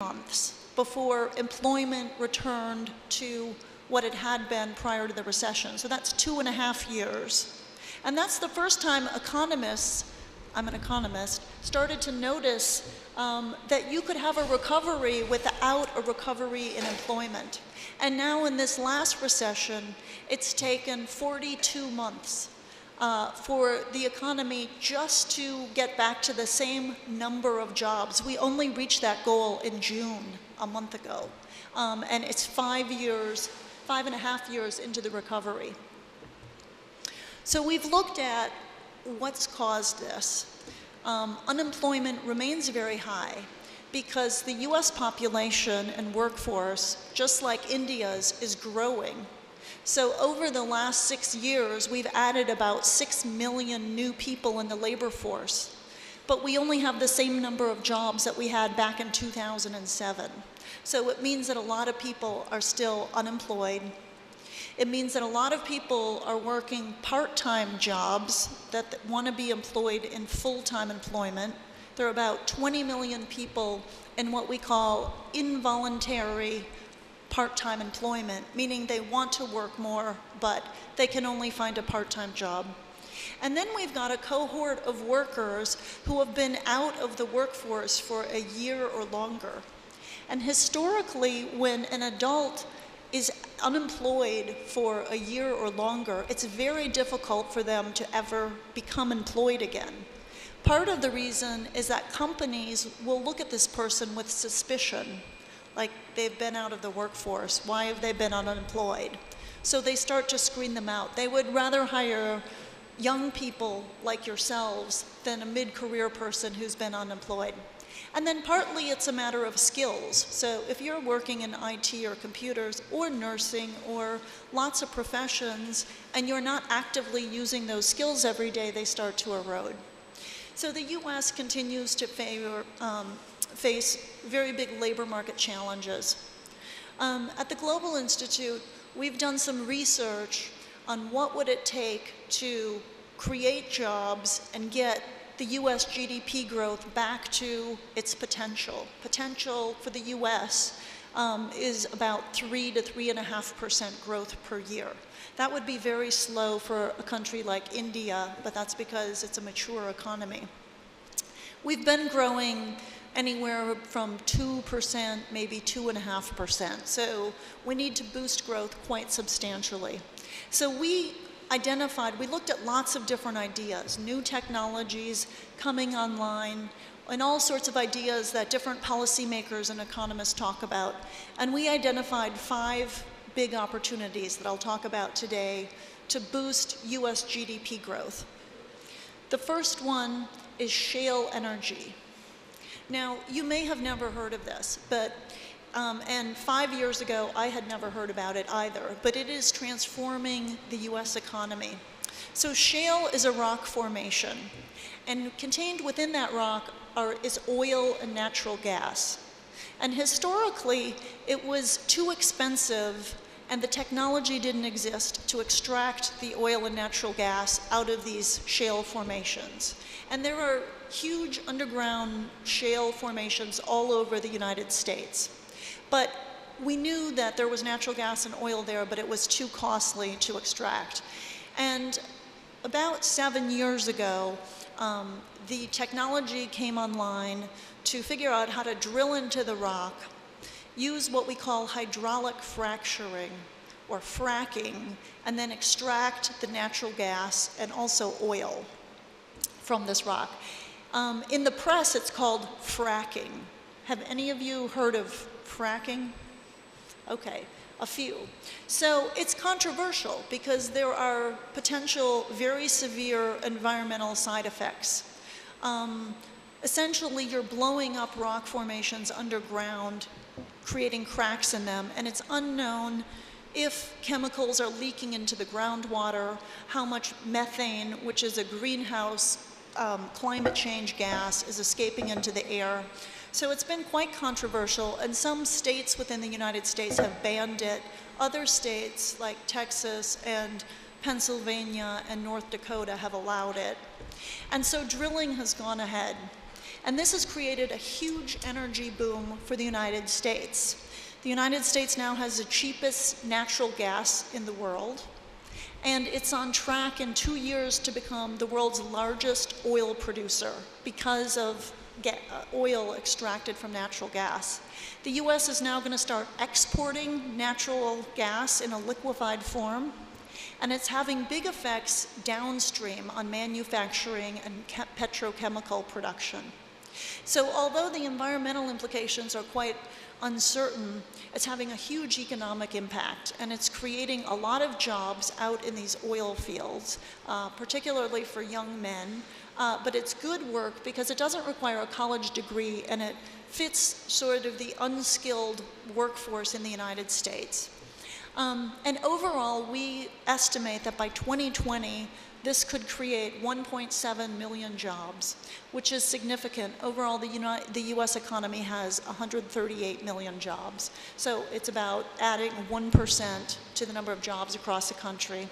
months before employment returned to what it had been prior to the recession. So that's 2.5 years. And that's the first time economists, I'm an economist, started to notice that you could have a recovery without a recovery in employment. And now in this last recession, it's taken 42 months for the economy just to get back to the same number of jobs. We only reached that goal in June, a month ago. And it's 5.5 years into the recovery. So we've looked at what's caused this. Unemployment remains very high because the US population and workforce, just like India's, is growing. So over the last 6 years, we've added about 6 million new people in the labor force, but we only have the same number of jobs that we had back in 2007. So it means that a lot of people are still unemployed. It means that a lot of people are working part-time jobs that want to be employed in full-time employment. There are about 20 million people in what we call involuntary part-time employment, meaning they want to work more, but they can only find a part-time job. And then we've got a cohort of workers who have been out of the workforce for a year or longer. And historically, when an adult is unemployed for a year or longer, it's very difficult for them to ever become employed again. Part of the reason is that companies will look at this person with suspicion, like they've been out of the workforce. Why have they been unemployed? So they start to screen them out. They would rather hire young people like yourselves than a mid-career person who's been unemployed. And then partly it's a matter of skills. So if you're working in IT or computers or nursing or lots of professions and you're not actively using those skills every day, they start to erode. So the US continues to face very big labor market challenges. At the Global Institute, we've done some research on what would it take to create jobs and get the US GDP growth back to its potential. Potential for the US is about 3 to 3.5% growth per year. That would be very slow for a country like India, but that's because it's a mature economy. We've been growing anywhere from 2%, maybe 2.5%. So we need to boost growth quite substantially. So we looked at lots of different ideas, new technologies coming online, and all sorts of ideas that different policymakers and economists talk about. And we identified 5 big opportunities that I'll talk about today to boost US GDP growth. The first one is shale energy. Now, you may have never heard of this, but and 5 years ago, I had never heard about it either, but it is transforming the US economy. So shale is a rock formation, and contained within that rock is oil and natural gas. And historically, it was too expensive, and the technology didn't exist to extract the oil and natural gas out of these shale formations. And there are huge underground shale formations all over the United States. But we knew that there was natural gas and oil there, but it was too costly to extract. And about 7 years ago, the technology came online to figure out how to drill into the rock, use what we call hydraulic fracturing, or fracking, and then extract the natural gas and also oil from this rock. In the press, it's called fracking. Have any of you heard of fracking? Okay, a few. So it's controversial because there are potential very severe environmental side effects. Essentially, you're blowing up rock formations underground, creating cracks in them, and it's unknown if chemicals are leaking into the groundwater, how much methane, which is a greenhouse climate change gas, is escaping into the air. So it's been quite controversial, and some states within the United States have banned it. Other states, like Texas and Pennsylvania and North Dakota, have allowed it. And so drilling has gone ahead. And this has created a huge energy boom for the United States. The United States now has the cheapest natural gas in the world, and it's on track in 2 years to become the world's largest oil producer because of oil extracted from natural gas. The US is now going to start exporting natural gas in a liquefied form, and it's having big effects downstream on manufacturing and petrochemical production. So although the environmental implications are quite uncertain, it's having a huge economic impact, and it's creating a lot of jobs out in these oil fields, particularly for young men. But it's good work because it doesn't require a college degree, and it fits sort of the unskilled workforce in the United States. And overall, we estimate that by 2020, this could create 1.7 million jobs, which is significant. Overall, the US economy has 138 million jobs. So it's about adding 1% to the number of jobs across the country.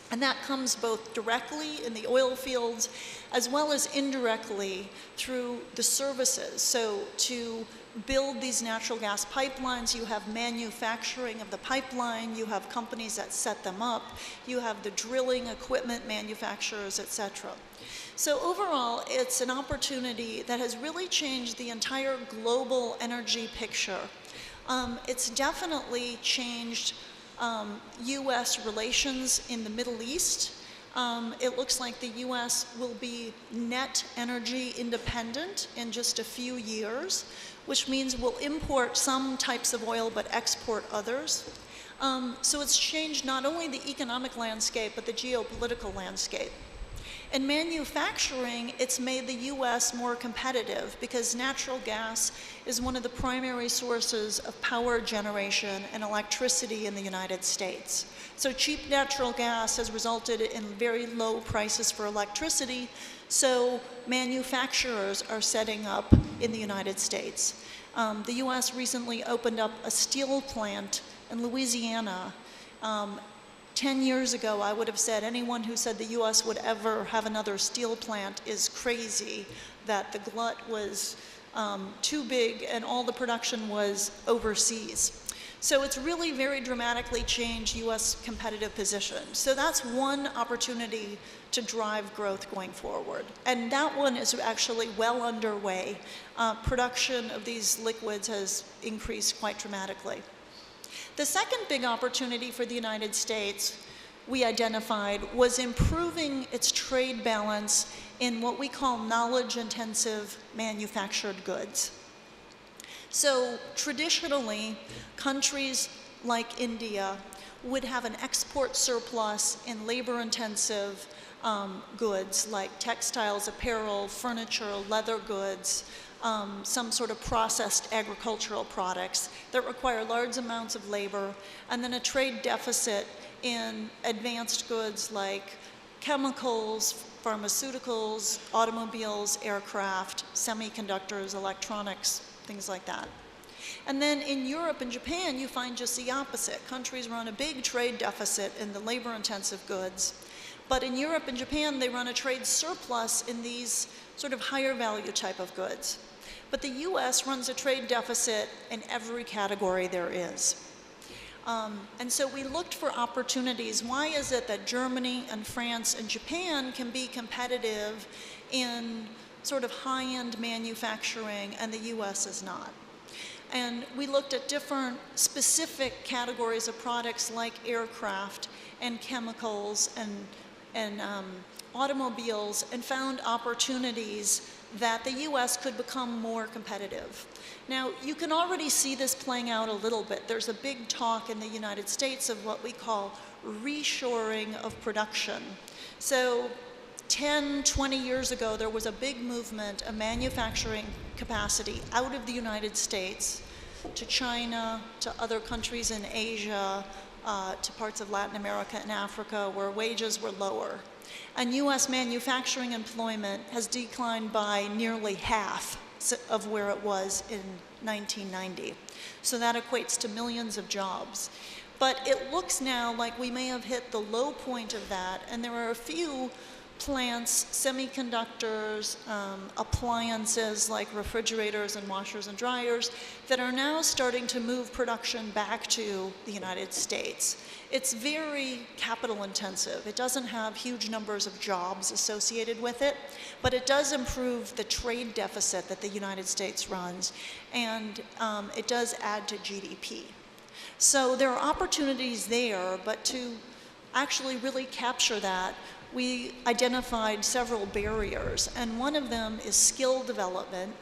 And that comes both directly in the oil fields as well as indirectly through the services. So to build these natural gas pipelines, you have manufacturing of the pipeline, you have companies that set them up, you have the drilling equipment manufacturers, etc. So overall, it's an opportunity that has really changed the entire global energy picture. It's definitely changed US relations in the Middle East. It looks like the US will be net energy independent in just a few years, which means we'll import some types of oil but export others. So it's changed not only the economic landscape but the geopolitical landscape. In manufacturing, it's made the US more competitive because natural gas is one of the primary sources of power generation and electricity in the United States. So cheap natural gas has resulted in very low prices for electricity, so manufacturers are setting up in the United States. The US recently opened up a steel plant in Louisiana. 10 years ago, I would have said anyone who said the US would ever have another steel plant is crazy, that the glut was too big and all the production was overseas. So it's really very dramatically changed US competitive position. So that's one opportunity to drive growth going forward. And that one is actually well underway. Production of these liquids has increased quite dramatically. The second big opportunity for the United States we identified was improving its trade balance in what we call knowledge-intensive manufactured goods. So traditionally, countries like India would have an export surplus in labor-intensive goods like textiles, apparel, furniture, leather goods, some sort of processed agricultural products that require large amounts of labor, and then a trade deficit in advanced goods like chemicals, pharmaceuticals, automobiles, aircraft, semiconductors, electronics, things like that. And then in Europe and Japan, you find just the opposite. Countries run a big trade deficit in the labor-intensive goods. But in Europe and Japan, they run a trade surplus in these sort of higher value type of goods. But the US runs a trade deficit in every category there is. And so we looked for opportunities. Why is it that Germany and France and Japan can be competitive in sort of high-end manufacturing and the US is not? And we looked at different specific categories of products like aircraft and chemicals and automobiles, and found opportunities that the US could become more competitive. Now, you can already see this playing out a little bit. There's a big talk in the United States of what we call reshoring of production. So 10, 20 years ago, there was a big movement of manufacturing capacity out of the United States to China, to other countries in Asia, to parts of Latin America and Africa where wages were lower. And US manufacturing employment has declined by nearly half of where it was in 1990. So that equates to millions of jobs. But it looks now like we may have hit the low point of that, and there are a few plants, semiconductors, appliances like refrigerators and washers and dryers that are now starting to move production back to the United States. It's very capital intensive. It doesn't have huge numbers of jobs associated with it, but it does improve the trade deficit that the United States runs, and it does add to GDP. So there are opportunities there, but to actually really capture that, we identified several barriers, and one of them is skill development.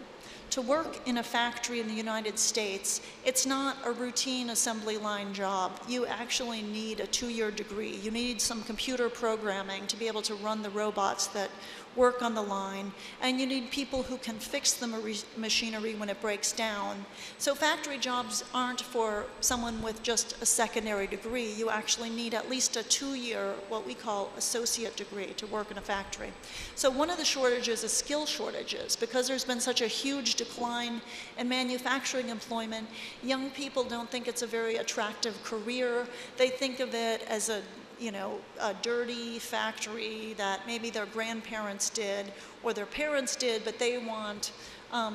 To work in a factory in the United States, it's not a routine assembly line job. You actually need a 2-year degree. You need some computer programming to be able to run the robots that work on the line, and you need people who can fix the machinery when it breaks down. So factory jobs aren't for someone with just a secondary degree. You actually need at least a 2-year, what we call associate degree, to work in a factory. So one of the shortages is skill shortages. Because there's been such a huge decline in manufacturing employment, young people don't think it's a very attractive career. They think of it as a dirty factory that maybe their grandparents did or their parents did, but they want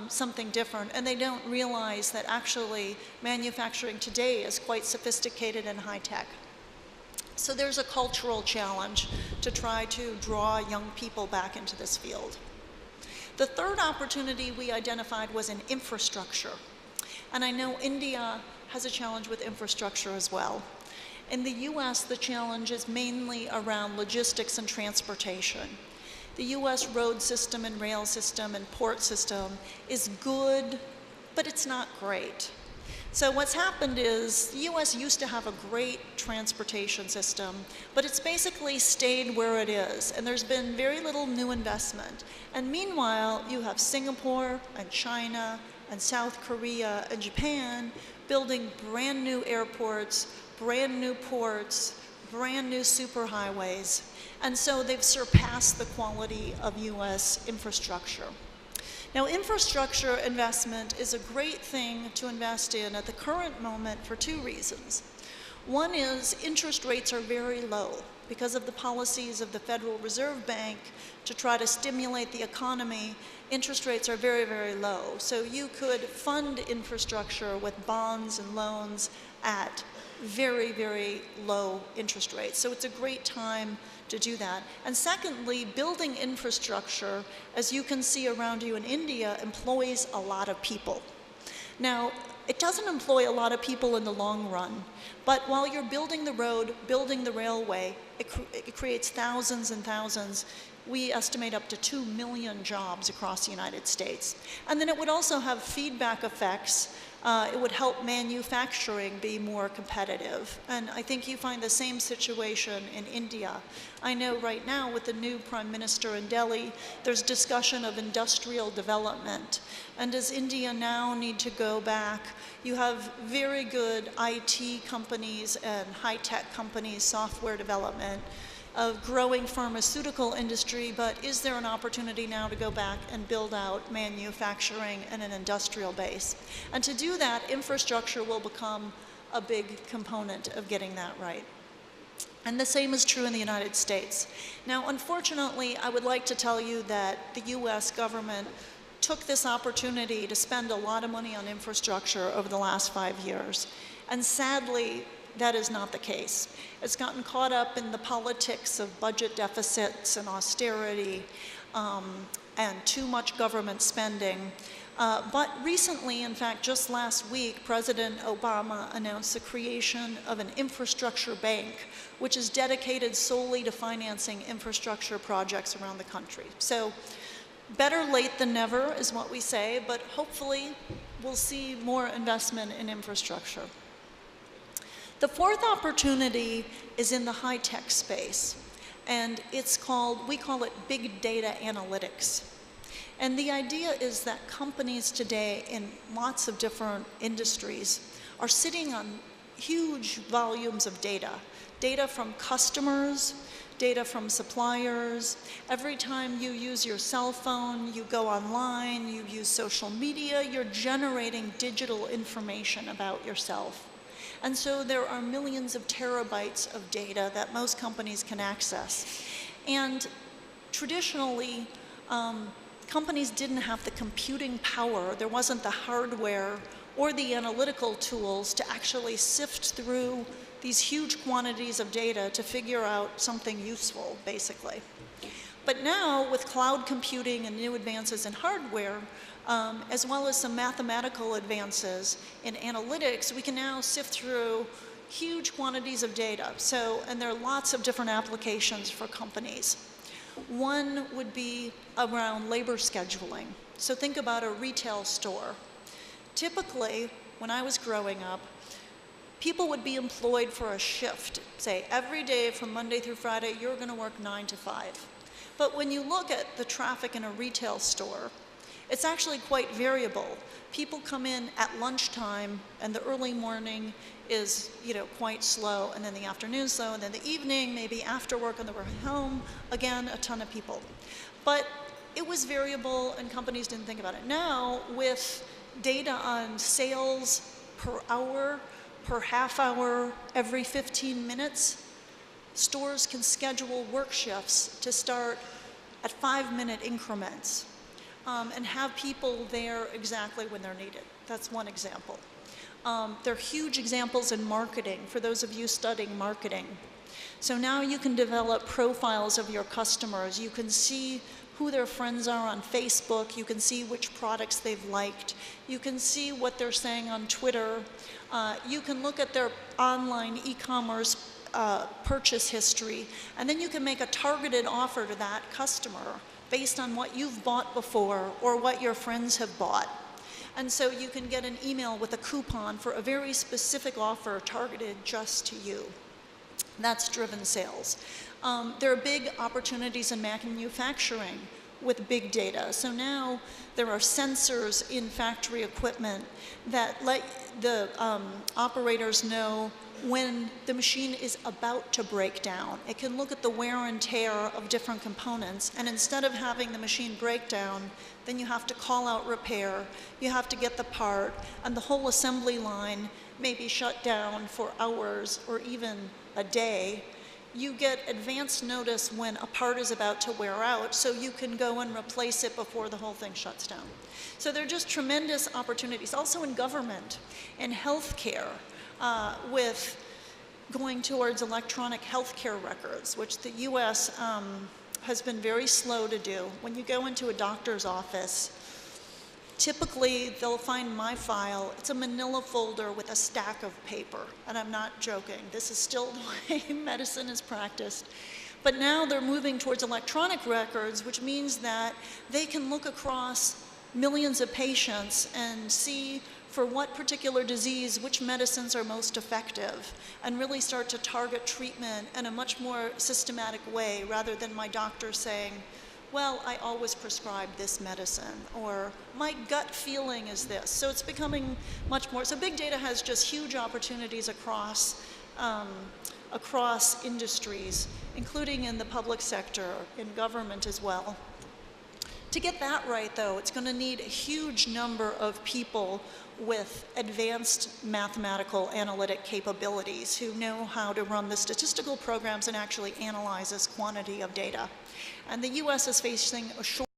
something different. And they don't realize that actually manufacturing today is quite sophisticated and high tech. So there's a cultural challenge to try to draw young people back into this field. The third opportunity we identified was in infrastructure. And I know India has a challenge with infrastructure as well. In the US, the challenge is mainly around logistics and transportation. The US road system and rail system and port system is good, but it's not great. So what's happened is the US used to have a great transportation system, but it's basically stayed where it is, and there's been very little new investment. And meanwhile, you have Singapore and China and South Korea and Japan building brand new airports, brand new ports, brand new superhighways, and so they've surpassed the quality of US infrastructure. Now, infrastructure investment is a great thing to invest in at the current moment for 2 reasons. One is interest rates are very low because of the policies of the Federal Reserve Bank to try to stimulate the economy. Interest rates are very, very low. So you could fund infrastructure with bonds and loans at very, very low interest rates. So it's a great time to do that. And secondly, building infrastructure, as you can see around you in India, employs a lot of people. Now, it doesn't employ a lot of people in the long run, but while you're building the road, building the railway, it creates thousands and thousands. We estimate up to 2 million jobs across the United States. And then it would also have feedback effects. It would help manufacturing be more competitive. And I think you find the same situation in India. I know right now with the new Prime Minister in Delhi, there's discussion of industrial development. And does India now need to go back? You have very good IT companies and high-tech companies, software development, a growing pharmaceutical industry, but is there an opportunity now to go back and build out manufacturing and an industrial base? And to do that, infrastructure will become a big component of getting that right. And the same is true in the United States. Now, unfortunately, I would like to tell you that the US government took this opportunity to spend a lot of money on infrastructure over the last 5 years. And sadly, that is not the case. It's gotten caught up in the politics of budget deficits and austerity and too much government spending. But recently, in fact, just last week, President Obama announced the creation of an infrastructure bank, which is dedicated solely to financing infrastructure projects around the country. So better late than never is what we say, but hopefully we'll see more investment in infrastructure. The fourth opportunity is in the high-tech space, and we call it big data analytics. And the idea is that companies today in lots of different industries are sitting on huge volumes of data. Data from customers, data from suppliers. Every time you use your cell phone, you go online, you use social media, you're generating digital information about yourself. And so there are millions of terabytes of data that most companies can access. And traditionally, companies didn't have the computing power, there wasn't the hardware or the analytical tools to actually sift through these huge quantities of data to figure out something useful, basically. But now, with cloud computing and new advances in hardware, as well as some mathematical advances in analytics, we can now sift through huge quantities of data. And there are lots of different applications for companies. One would be around labor scheduling. So think about a retail store. Typically, when I was growing up, people would be employed for a shift. Say, every day from Monday through Friday, you're going to work 9 to 5. But when you look at the traffic in a retail store, it's actually quite variable. People come in at lunchtime, and the early morning is, quite slow, and then the afternoon's slow, and then the evening, maybe after work on the way home, again, a ton of people. But it was variable, and companies didn't think about it. Now, with data on sales per hour, per half hour, every 15 minutes, stores can schedule work shifts to start at 5-minute increments. And have people there exactly when they're needed. That's one example. There are huge examples in marketing, for those of you studying marketing. So now you can develop profiles of your customers. You can see who their friends are on Facebook. You can see which products they've liked. You can see what they're saying on Twitter. You can look at their online e-commerce purchase history, and then you can make a targeted offer to that customer based on what you've bought before or what your friends have bought. And so you can get an email with a coupon for a very specific offer targeted just to you. That's driven sales. There are big opportunities in manufacturing with big data. So now there are sensors in factory equipment that let the operators know when the machine is about to break down. It can look at the wear and tear of different components, and instead of having the machine break down, then you have to call out repair, you have to get the part, and the whole assembly line may be shut down for hours or even a day. You get advance notice when a part is about to wear out, so you can go and replace it before the whole thing shuts down. So there are just tremendous opportunities. Also in government, in healthcare, with going towards electronic healthcare records, which the US has been very slow to do. When you go into a doctor's office, typically they'll find my file. It's a manila folder with a stack of paper, and I'm not joking. This is still the way medicine is practiced. But now they're moving towards electronic records, which means that they can look across millions of patients and see for what particular disease, which medicines are most effective, and really start to target treatment in a much more systematic way, rather than my doctor saying, well, I always prescribe this medicine, or my gut feeling is this. So it's becoming much more, so big data has just huge opportunities across industries, including in the public sector, in government as well. To get that right, though, it's going to need a huge number of people with advanced mathematical analytic capabilities who know how to run the statistical programs and actually analyze this quantity of data. And the US is facing a shortage